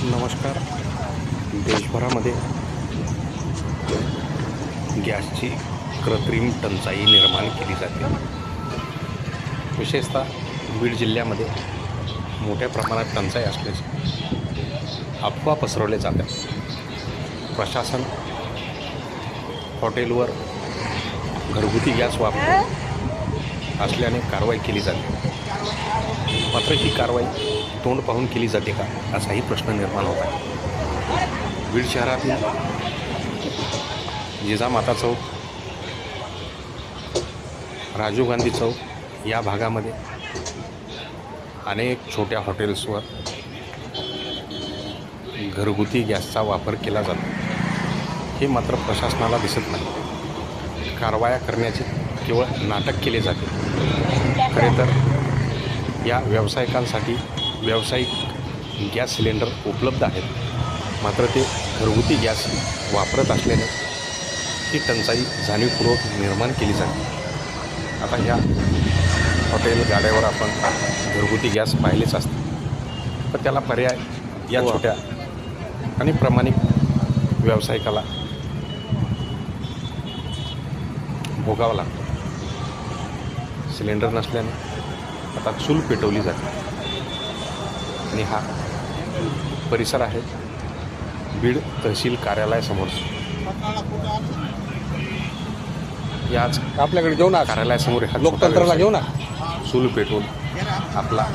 नमस्कार. देशभरामध्ये गॅसची कृत्रिम टंचाई निर्माण केली जाते. विशेषतः बीड जिल्ह्यामध्ये मोठ्या प्रमाणात टंचाई असल्याचे अफवा पसरवले जातात. प्रशासन हॉटेलवर घरगुती गॅस वापरत असल्याने कारवाई केली जाते. मात्र ही कारवाई तोंड पाहून केली जाते का, असाही प्रश्न निर्माण होत आहे. बीड शहरातील जिजामाता चौक, राजीव गांधी चौक या भागामध्ये अनेक छोट्या हॉटेल्सवर घरगुती गॅसचा वापर केला जातो. हे मात्र प्रशासनाला दिसत नाही. कारवाया करण्याचे केवळ नाटक केले जाते. खरे तर या व्यावसायिकांसाठी व्यावसायिक गॅस सिलेंडर उपलब्ध आहेत, मात्र ते घरगुती गॅस वापरत असल्याने ही टंचाई जाणीवपूर्वक निर्माण केली जाते. आता ह्या हॉटेल गाड्यावर आपण घरगुती गॅस पाहिलेच असते, तर त्याला पर्याय या छोट्या आणि प्रामाणिक व्यावसायिकाला भोगावं लागतं. सिलेंडर नसल्याने आता चूल पेटवली जाते. आणि हा परिसर आहे बीड तहसील कार्यालयासमोर. याच आपल्याकडे घेऊ ना, कार्यालयासमोर हा लोकतंत्राला घेऊ ना. चूल पेटवून आपला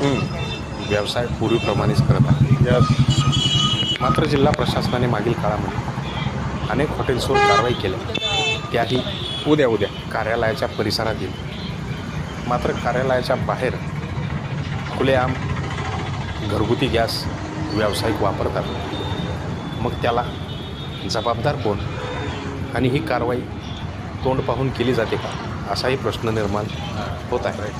व्यवसाय पूर्वीप्रमाणेच करत आहे. मात्र जिल्हा प्रशासनाने मागील काळामध्ये अनेक हॉटेल्सवर कारवाई केल्या, त्याही उद्या कार्यालयाच्या परिसरातील. मात्र कार्यालयाच्या बाहेर खुलेआम घरगुती गॅस व्यावसायिक वापरतात. मग त्याला जबाबदार कोण, आणि ही कारवाई तोंड पाहून केली जाते का, असाही प्रश्न निर्माण होत आहे.